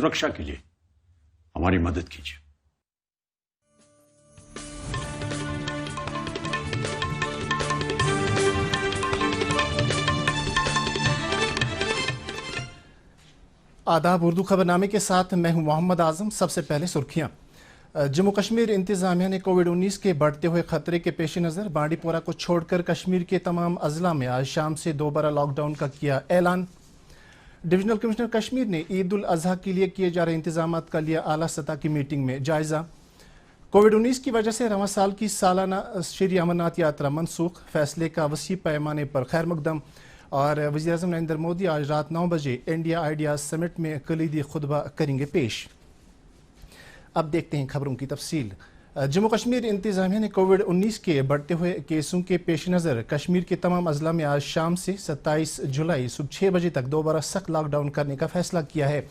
सुरक्षा के लिए हमारी मदद कीजिए। आदाब, उर्दू खबरनामे के साथ मैं हूं मोहम्मद आजम। सबसे पहले सुर्खियां। जम्मू कश्मीर इंतजामिया ने कोविड-19 के बढ़ते हुए खतरे के पेश नज़र बांडीपोरा को छोड़कर कश्मीर के तमाम अजला में आज शाम से दोबारा लॉकडाउन का किया ऐलान। डिविजनल कमिश्नर कश्मीर ने ईद उल अजहा के लिए किए जा रहे इंतजामात का लिया आला सतह की मीटिंग में जायजा। कोविड-19 की वजह से रवां साल की सालाना श्री अमरनाथ यात्रा मनसूख, फैसले का वसी पैमाने पर खैर मकदम। और वज़ीर-ए-आज़म नरेंद्र मोदी आज रात 9 बजे इंडिया आइडियाज समिट में कलीदी खुतबा करेंगे पेश। अब देखते हैं खबरों की तफसील। जम्मू कश्मीर इंतजामिया ने कोविड-19 के बढ़ते हुए केसों के पेश नज़र कश्मीर के तमाम अजला में आज शाम से 27 जुलाई सुबह 6 बजे तक दोबारा सख्त लॉकडाउन करने का फैसला किया है।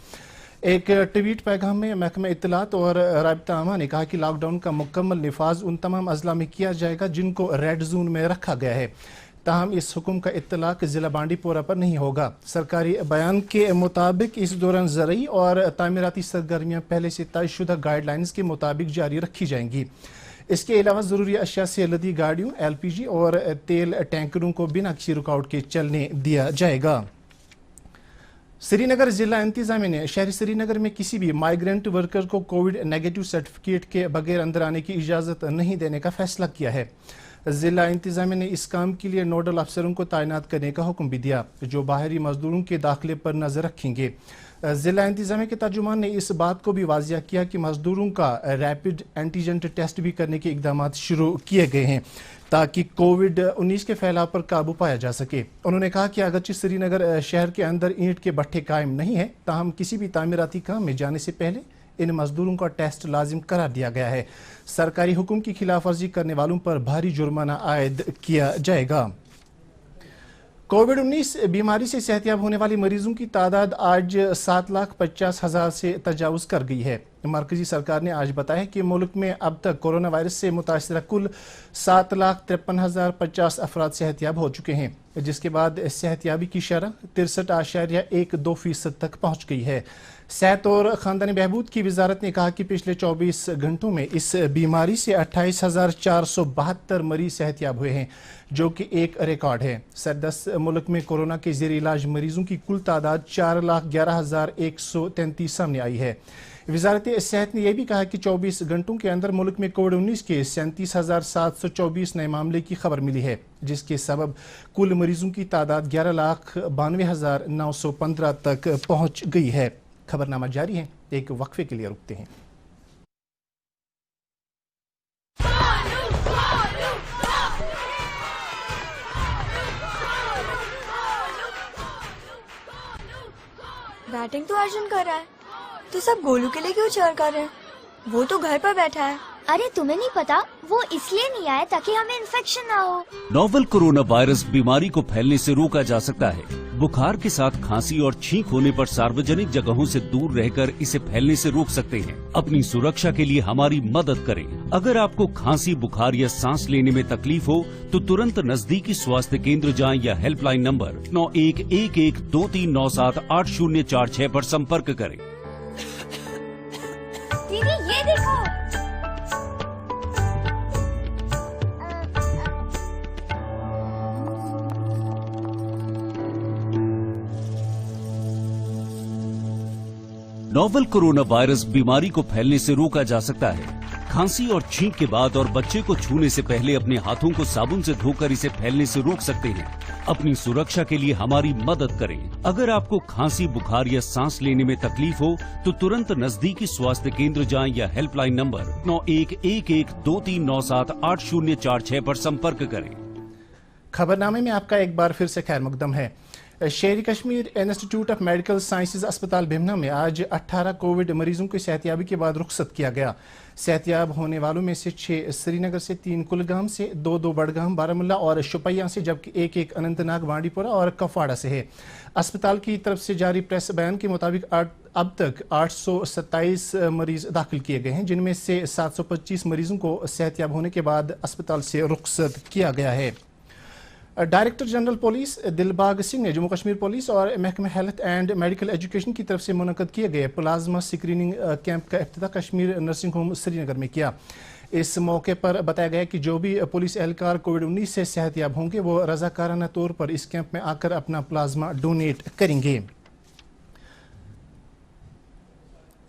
एक ट्वीट पैगाम में महकमा इत्तलात और राबता आमा ने कहा कि लॉकडाउन का मुकम्मल निफाज उन तमाम अजला में किया जाएगा जिनको रेड जोन में रखा गया है। ताहम इस हुक्म का इत्तलाक जिला बांडीपोरा पर नहीं होगा। सरकारी बयान के मुताबिक इस दौरान ज़रूरी और तामीराती सरगर्मियाँ पहले से तयशुदा गाइडलाइंस के मुताबिक जारी रखी जाएंगी। इसके अलावा ज़रूरी अशिया से लदी गाड़ियों, LPG और तेल टैंकरों को बिना किसी रुकावट के चलने दिया जाएगा। श्रीनगर जिला इंतजामिया ने शहरी श्रीनगर में किसी भी माइग्रेंट वर्कर को कोविड नेगेटिव सर्टिफिकेट के बगैर अंदर आने की इजाज़त नहीं देने का फैसला किया है। जिला इंतजामिया ने इस काम के लिए नोडल अफसरों को तैनात करने का हुक्म भी दिया जो बाहरी मजदूरों के दाखिले पर नजर रखेंगे। जिला इंतजामिया के तर्जुमान ने इस बात को भी वाजिया किया कि मजदूरों का रैपिड एंटीजन टेस्ट भी करने के इकदाम शुरू किए गए हैं ताकि कोविड-19 के फैलाव पर काबू पाया जा सके। उन्होंने कहा कि अगरचे श्रीनगर शहर के अंदर ईंट के भट्ठे कायम नहीं है, ताहम किसी भी तामीराती काम में जाने से पहले इन मजदूरों का टेस्ट लाजिम करार दिया गया है। सरकारी हुक्म की खिलाफ वर्जी करने वालों पर भारी जुर्माना आयद किया जाएगा। कोविड-19 बीमारी से सेहतयाब होने वाले मरीजों की तादाद आज 7,50,000 से तजावुज कर गई है। मरकजी सरकार ने आज बताया कि मुल्क में अब तक कोरोना वायरस से मुतासरा कुल 7,53,050 अफराद सेहतयाब हो चुके हैं, जिसके बाद सेहतयाबी की शरह 63.12% तक पहुँच गई है। सेहत और ख़ानदानी बहबूद की वजारत ने कहा कि पिछले 24 घंटों में इस बीमारी से 28,472 मरीज सेहतयाब हुए हैं, जो कि एक रिकॉर्ड है। सरदस्त मुल्क में कोरोना के ज़ेर इलाज मरीजों की कुल तादाद 4,11,133 सामने आई है। वजारत सेहत ने यह भी कहा कि 24 घंटों के अंदर मुल्क में कोविड-19 के 37,724 नए मामले की खबर मिली है, जिसके सबब कुल मरीजों की तादाद 11,92,915 तक पहुँच गई है। खबरनामा जारी है, एक वक्फे के लिए रुकते हैं। बैटिंग तो अर्जुन कर रहा है, तो सब गोलू के लिए क्यों चीयर कर रहे हैं? वो तो घर पर बैठा है। अरे तुम्हें नहीं पता, वो इसलिए नहीं आया ताकि हमें इन्फेक्शन ना हो। नोवेल कोरोना वायरस बीमारी को फैलने से रोका जा सकता है। बुखार के साथ खांसी और छींक होने पर सार्वजनिक जगहों से दूर रहकर इसे फैलने से रोक सकते हैं। अपनी सुरक्षा के लिए हमारी मदद करें। अगर आपको खांसी, बुखार या सांस लेने में तकलीफ हो तो तुरंत नजदीकी स्वास्थ्य केंद्र जाएं या हेल्पलाइन नंबर 911123978046 पर संपर्क करें। दीदी ये देखो। नोवेल कोरोना वायरस बीमारी को फैलने से रोका जा सकता है। खांसी और छींक के बाद और बच्चे को छूने से पहले अपने हाथों को साबुन से धोकर इसे फैलने से रोक सकते हैं। अपनी सुरक्षा के लिए हमारी मदद करें। अगर आपको खांसी, बुखार या सांस लेने में तकलीफ हो तो तुरंत नजदीकी स्वास्थ्य केंद्र जाएं या हेल्पलाइन नंबर 911123978046 पर संपर्क करें। खबरनामे में आपका एक बार फिर से खैर मकदम है। शेरी Kashmir institute of medical sciences अस्पताल भिमना में आज 18 कोविड मरीजों की सेहतयाबी के बाद रुखसत किया गया। सेहतयाब होने वालों में से 6 श्रीनगर से, 3 कुलगाम से, 2 बडगाम, बारामुल्ला और शुपिया से, जबकि एक अनंतनाग, बांडीपोरा और कपवाड़ा से है। अस्पताल की तरफ से जारी प्रेस बयान के मुताबिक अब तक 827 मरीज दाखिल किए गए हैं, जिनमें से 725 मरीजों को सेहतयाब होने के बाद अस्पताल से रुखसत किया गया है। Director general police Dilbag Singh ने जम्मू कश्मीर पुलिस और महकमा हेल्थ एंड मेडिकल एजुकेशन की तरफ से मुनक़द किए गए प्लाज्मा स्क्रीनिंग कैंप का इफ्तिताह कश्मीर नर्सिंग होम श्रीनगर में किया। इस मौके पर बताया गया कि जो भी पुलिस एहलकार कोविड-19 से सेहतयाब होंगे वो रज़ाकाराना तौर पर इस कैंप में आकर अपना प्लाज्मा डोनेट करेंगे।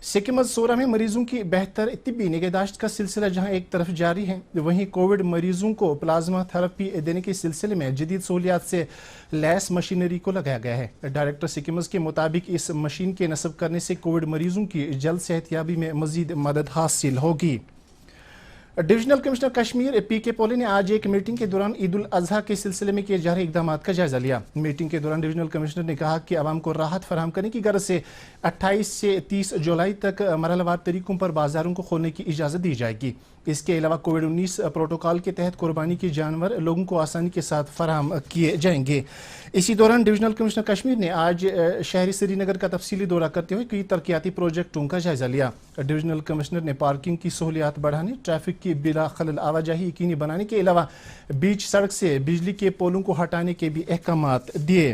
सिक्किम सोरा में मरीजों की बेहतर तिब्बी निगहदाश्त का सिलसिला जहां एक तरफ जारी है, वहीं कोविड मरीजों को प्लाज्मा थेरेपी देने के सिलसिले में जदीद सहूलियात से लैस मशीनरी को लगाया गया है। डायरेक्टर सिक्किम्स के मुताबिक इस मशीन के नस्ब करने से कोविड मरीजों की जल्द सेहतयाबी में मजीद मदद हासिल होगी। डिविजनल कमिश्नर कश्मीर पीके पोले ने आज एक मीटिंग के दौरान ईद उल अजहा के सिलसिले में किए जा रहे इकदाम का जायजा लिया। मीटिंग के दौरान डिविजनल कमिश्नर ने कहा कि आवाम को राहत फराहम करने की गर्ज से 28 से 30 जुलाई तक मरहलेवार तरीकों पर बाजारों को खोलने की इजाज़त दी जाएगी। इसके अलावा कोविड-19 प्रोटोकॉल के तहत कुर्बानी के जानवर लोगों को आसानी के साथ फराहम किए जाएंगे। इसी दौरान डिविजनल कमिश्नर कश्मीर ने आज शहरी श्रीनगर का तफसीली दौरा करते हुए कई तरक्याती प्रोजेक्टों का जायजा लिया। डिविजनल कमिश्नर ने पार्किंग की सहूलियात बढ़ाने, ट्रैफिक की बिला खलल आवाजाही यकीनी बनाने के अलावा बीच सड़क से बिजली के पोलों को हटाने के भी अहकामात दिए।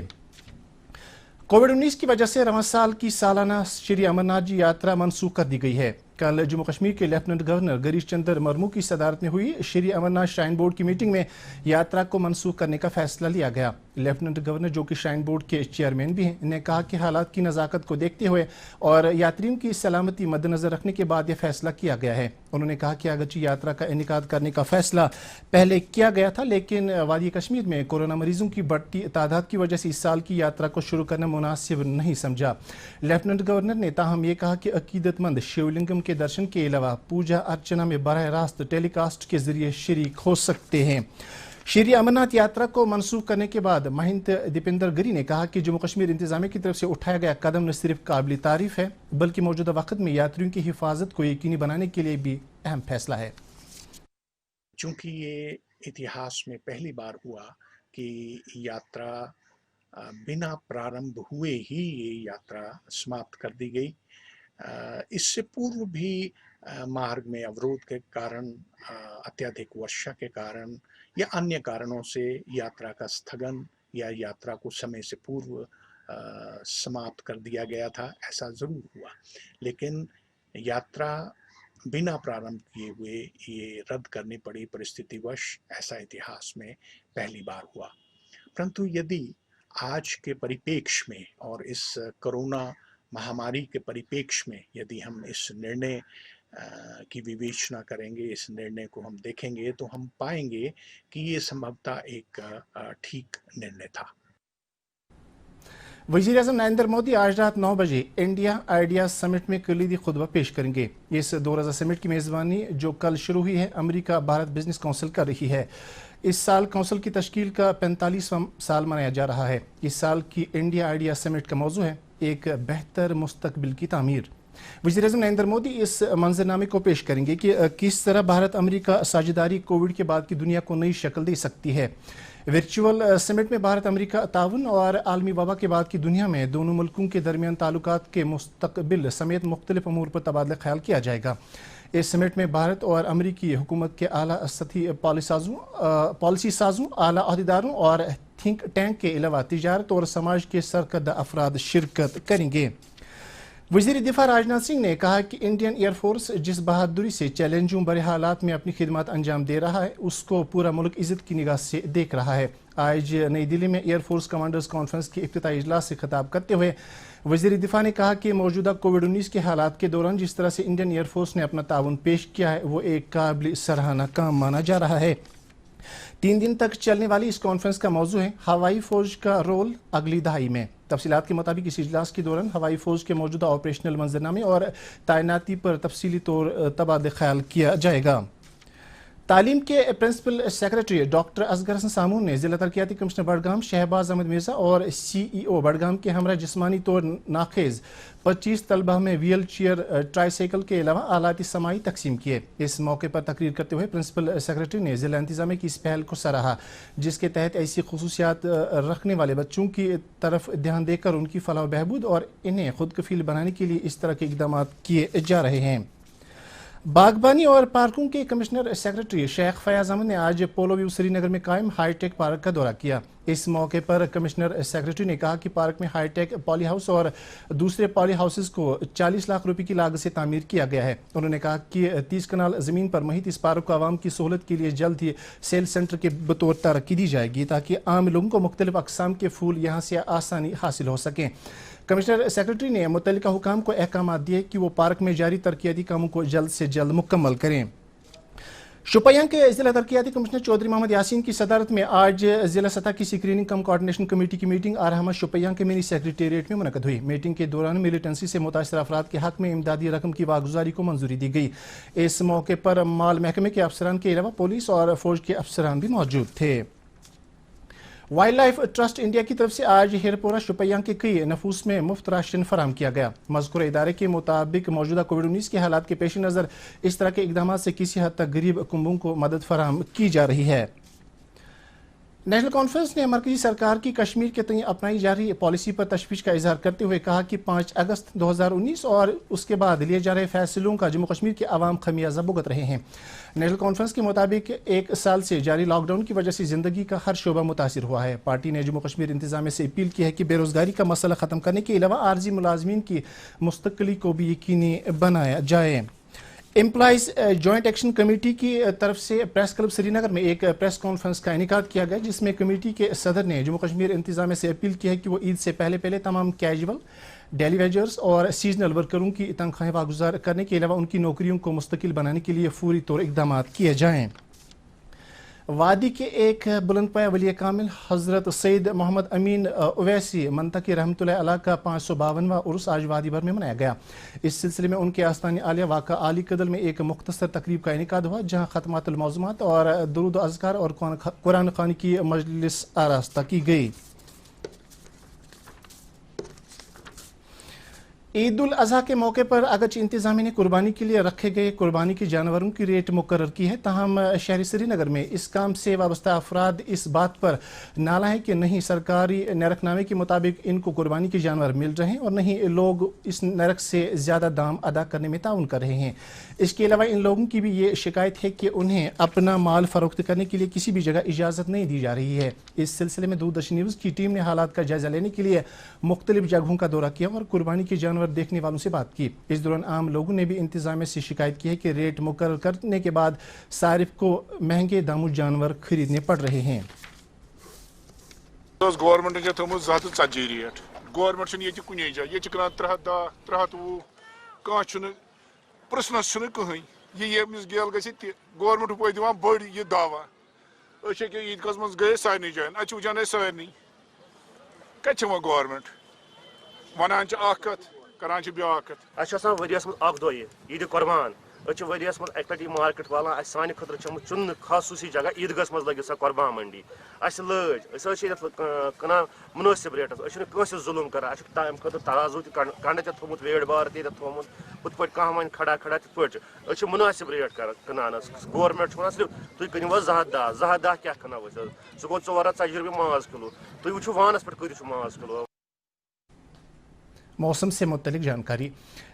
कोविड-19 की वजह से रवां साल की सालाना श्री अमरनाथ जी यात्रा मनसूख कर दी गई है। कल जम्मू कश्मीर के लेफ्टिनेंट गवर्नर गिरीश चंद्र मुर्मू की सदारत में हुई श्री अमरनाथ श्राइन बोर्ड की मीटिंग में यात्रा को मनसूख करने का फैसला लिया गया। लेफ्टिनेंट गवर्नर, जो कि श्राइन बोर्ड के चेयरमैन भी हैं, ने कहा कि हालात की नज़ाकत को देखते हुए और यात्रियों की सलामती मद्देनजर रखने के बाद यह फैसला किया गया है। उन्होंने कहा कि अगरचे यात्रा का इनेकाद करने का फैसला पहले किया गया था, लेकिन वादी कश्मीर में कोरोना मरीजों की बढ़ती तादाद की वजह से इस साल की यात्रा को शुरू करना मुनासिब नहीं समझा। लेफ्टिनेंट गवर्नर ने ताहम ये कहा कि अकीदतमंद शिवलिंगम के दर्शन के अलावा पूजा अर्चना में बराह रास्त टेलीकास्ट के जरिए शरीक हो सकते हैं। श्री अमरनाथ यात्रा को मनसूख करने के बाद महंत दीपेंद्र गिरी ने कहा कि जम्मू कश्मीर इंतजामिया की तरफ से उठाया गया कदम न सिर्फ काबिल तारीफ है, बल्कि मौजूदा वक्त में यात्रियों की हिफाजत को यकीनी बनाने के लिए भी अहम फैसला है। चूँकि ये इतिहास में पहली बार हुआ कि यात्रा बिना प्रारंभ हुए ही ये यात्रा समाप्त कर दी गई। इससे पूर्व भी मार्ग में अवरोध के कारण, अत्यधिक वर्षा के कारण या अन्य कारणों से यात्रा का स्थगन या यात्रा को समय से पूर्व समाप्त कर दिया गया था। ऐसा ज़रूर हुआ, लेकिन यात्रा बिना प्रारंभ किए हुए ये रद्द करनी पड़ी परिस्थितिवश। ऐसा इतिहास में पहली बार हुआ। परंतु यदि आज के परिप्रेक्ष्य में और इस कोरोना महामारी के परिप्रेक्ष्य में यदि हम इस निर्णय की विवेचना करेंगे, इस निर्णय को हम देखेंगे, तो हम पाएंगे कि ये संभवतः एक ठीक निर्णय था। वज़ीर-ए-आज़म नरेंद्र मोदी आज रात 9 बजे इंडिया आइडिया समिट में कलीदी खुतबा पेश करेंगे। इस 2 रोज़ा समिट की मेज़बानी, जो कल शुरू हुई है, अमेरिका भारत बिजनेस काउंसिल कर रही है। इस साल काउंसिल की तश्कील का 45वां साल मनाया जा रहा है। इस साल की इंडिया आइडिया समिट का मौजू है एक बेहतर मुस्तकबिल की तामीर। वज़ीर-ए-आज़म नरेंद्र मोदी इस मंजरनामे को पेश करेंगे कि किस तरह भारत अमेरिका साझेदारी कोविड के बाद की दुनिया को नई शक्ल दे सकती है। वर्चुअल समिट में भारत अमेरिका ताउन और आलमी वबा के बाद की दुनिया में दोनों मुल्कों के दरमियान ताल्लुकात के मुस्तकबिल समेत मुख्तलिफ अमूर पर तबादला ख्याल किया जाएगा। इस समिट में भारत और अमेरिकी हुकूमत के आला सतही पॉलिसी साजों, आला अहदेदारों और थिंक टैंक के अलावा तिजारत और समाज के सरकर्दा अफराद शिरकत करेंगे। वज़ीर दिफा राजनाथ सिंह ने कहा कि इंडियन एयरफोर्स जिस बहादुरी से चैलेंजों बड़े हालात में अपनी खिदमत अंजाम दे रहा है, उसको पूरा मुल्क इज़्ज़त की निगाह से देख रहा है। आज नई दिल्ली में एयरफोर्स कमांडर्स कॉन्फ्रेंस के इफ्तिताई इजलास से खिताब करते हुए वज़ीर दिफा ने कहा कि मौजूदा कोविड-19 के हालात के दौरान जिस तरह से इंडियन एयरफोर्स ने अपना ताउन पेश किया है, वो एक काबिल सराहना काम माना जा रहा है। 3 दिन तक चलने वाली इस कॉन्फ्रेंस का मौजू है हवाई फौज का रोल अगली दहाई में। तफसीलात के मुताबिक इस इजलास के दौरान हवाई फौज के मौजूदा ऑपरेशनल मंजरनामे और तैनाती पर तफसीली तौर तबादला ख्याल किया जाएगा। तालीम के principal secretary doctor Asgar Hasan Samoon ने जिला तरक्याती कमिश्नर बडगाम शहबाज अहमद मिर्जा और CEO बडगाम के हमरा जिस्मानी तौर नाखेज 25 तलबा में व्हील चेयर, ट्राईसाइकिल के अलावा आलाती समाई तकसीम किए। इस मौके पर तकरीर करते हुए प्रिंसिपल सेक्रेटरी ने जिला इंतजामिया की इस पहल को सराहा, जिसके तहत ऐसी खुसूसियात रखने वाले बच्चों की तरफ ध्यान देकर उनकी फलाह बहबूद और इन्हें खुद कफील बनाने के लिए इस तरह के इकदाम किए जा रहे हैं। बागबानी और पार्कों के कमिश्नर सेक्रेटरी शेख फयाज अहमद ने आज पोलो व्यू श्रीनगर में कायम हाईटेक पार्क का दौरा किया। इस मौके पर कमिश्नर सेक्रेटरी ने कहा कि पार्क में हाईटेक पॉली हाउस और दूसरे पॉली हाउसेस को 40 लाख रुपए की लागत से तामीर किया गया है। उन्होंने कहा कि 30 कनाल जमीन पर मुहित इस पार्क को आवाम की सहूलत के लिए जल्द ही सेल सेंटर के बतौर तरक्की दी जाएगी ताकि आम लोगों को मुख्तलिफ अकसाम के फूल यहाँ से आसानी हासिल हो सकें। कमिश्नर सेक्रेटरी ने मुतल्लिका हुकाम को अहकाम दिए कि वो पार्क में जारी तरक्याती कामों को जल्द से जल्द मुकम्मल करें। शोपियां के जिला तरक्याती कमिश्नर चौधरी मोहम्मद यासीन की सदारत में आज जिला सतह की स्क्रीनिंग कम कोऑर्डिनेशन कमेटी की मीटिंग आरहमा शोपियां के मिनी सेक्रेटेरिएट में मुनक़द हुई। मीटिंग के दौरान मिलिटेंसी से मुतासर अफराद के हक में इमदादी रकम की वागुजारी को मंजूरी दी गई। इस मौके पर माल महकमे के अफसरान के अलावा पुलिस और फौज के अफसरान भी मौजूद थे। वाइल्ड लाइफ ट्रस्ट इंडिया की तरफ से आज हिरपोरा शोपियां के कई नफूस में मुफ्त राशन फराम किया गया। मज़कूर इदारे के मुताबिक मौजूदा कोविड-19 के हालात के पेश नज़र इस तरह के इकदाम से किसी हद तक गरीब कुंबों को मदद फराम की जा रही है। नेशनल कॉन्फ्रेंस ने मरकजी सरकार की कश्मीर के तय अपनाई जा रही पॉलिसी पर तशवीश का इजहार करते हुए कहा कि 5 अगस्त 2019 और उसके बाद लिए जा रहे फैसलों का जम्मू कश्मीर के अवाम खमियाजा भुगत रहे हैं। नेशनल कॉन्फ्रेंस के मुताबिक 1 साल से जारी लॉकडाउन की वजह से जिंदगी का हर शोबा मुतासिर हुआ है। पार्टी ने जम्मू कश्मीर इंतजामिया से अपील की है कि बेरोजगारी का मसला खत्म करने के अलावा आर्जी मुलाजमीन की मुस्तकली को भी यकीनी बनाया जाए। एम्प्लॉइज जॉइंट एक्शन कमेटी की तरफ से प्रेस क्लब श्रीनगर में एक प्रेस कॉन्फ्रेंस का इनेकाद किया गया, जिसमें कमेटी के सदर ने जम्मू कश्मीर इंतजामिया से अपील की है कि वो ईद से पहले तमाम कैजुअल, डेली वेजर्स और सीजनल वर्करों की तनख्वाहें वागुजार करने के अलावा उनकी नौकरियों को मुस्तकिल बनाने के लिए फौरी तौर इकदाम किए जाएँ। वादी के एक बुलंदपाया वली कामिल हज़रत सैयद मोहम्मद अमीन उवैसी मंतकी रहमतुल्लाह अलैह का 552वां उर्स आज वादी भर में मनाया गया। इस सिलसिले में उनके आस्तानी आलिया वाक़ा आली कदल में एक मुख्तसर तकरीब का इनेकाद हुआ, जहाँ खतमातुल मौज़ूमात और दुरूद अज़कार और कुरान ख़वानी की मजलिस आरास्ता की गई। ईद उल अज़हा के मौके पर अगरचे इंतजामिया ने कुर्बानी के लिए रखे गए कुर्बानी के जानवरों की रेट मुकर्रर की है, ताहम शहरी श्रीनगर में इस काम से वाबस्ता अफराद इस बात पर नाला है कि नहीं सरकारी नरकनामे के मुताबिक इनको कुर्बानी के जानवर मिल रहे हैं और नहीं लोग इस नरक से ज़्यादा दाम अदा करने में ताउन कर रहे हैं। इसके अलावा इन लोगों की भी ये शिकायत है कि उन्हें अपना माल फरोख्त करने के लिए किसी भी जगह इजाज़त नहीं दी जा रही है। इस सिलसिले में दूरदर्शन न्यूज़ की टीम ने हालात का जायजा लेने के लिए मुख्तलिफ जगहों का दौरा किया और कुर्बानी के जानवर देखने वालों से बात की। इस दौरान आम लोगों ने भी इंतजामिया से शिकायत की है कि रेट मुकर्रर करने के बाद सारिफ को महंगे दामों जानवर खरीदने पड़ रहे हैं। गवर्नमेंट ने थोमुत 240 रेट गवर्नमेंट कुन जाए ये 310 320 कह प्रश्नस कहीं ये गेल ग गवर्नमेंट पे दिवान बड़ ये दावा ईदगाह मज गए सारे जान अच्छे वुचान सारे कत गवर्नमेंट वनान कत करान ब्या कत वरियस मज दो ईद कुर्बान वरियस मज अक लटि मार्केट वालान सान खतर चुन खासूसी जगह ईदगाह मज लगे कुर्बान मंडी लज कना मुनासिब रेटस कंसे जुलुम कर तम खतर तराजू कंड थोमुत वेट बार थोमुत हुत पे कह वन खड़ा खड़ा तिथ पे मुनासिब रेट कनान गवर्नमेंट वन सिर्फ तुम कनिव 210 क्या कना सह गो 440 रुपये माज किलो तुम वो वानस पे कत माज किलो। मौसम से मुतल्लिक जानकारी।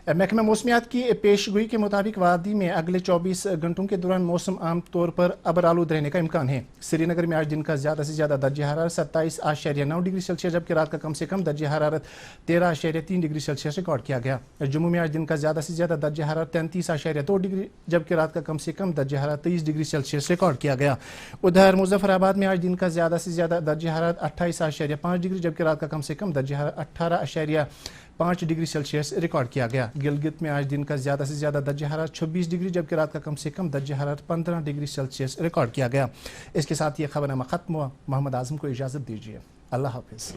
महकमा मौसमियात की पेशगोई के मुताबिक वादी में अगले 24 घंटों के दौरान मौसम आम तौर पर अबर आलूद रहने का इम्कान है। श्रीनगर में आज दिन का ज़्यादा से ज़्यादा दर्जा हरारत 27.9 डिग्री सेल्सियस जबकि रात का कम से कम दर्जा हरारत 13.3 डिग्री सेल्सियस रिकॉर्ड किया गया। जम्मू में आज दिन का ज़्यादा से ज़्यादा दर्जा हरारत 33.2 डिग्री जबकि रात का कम से कम दर्जा हरारत 23 डिग्री सेल्सियस रिकॉर्ड किया गया। उधर मुजफ्फराबाद में आज दिन का ज़्यादा से ज़्यादा दर्जा हरारत 28.5 डिग्री जबकि रात का कम से कम दर्जा हरारत 18.5 डिग्री सेल्सियस रिकॉर्ड किया गया। गिलगित में आज दिन का ज़्यादा से ज़्यादा दर्जा हरारत 26 डिग्री जबकि रात का कम से कम दर्जा हरारत 15 डिग्री सेल्सियस रिकॉर्ड किया गया। इसके साथ ये खबरनामा ख़त्म हुआ। मोहम्मद आज़म को इजाज़त दीजिए। अल्लाह हाफ़िज़।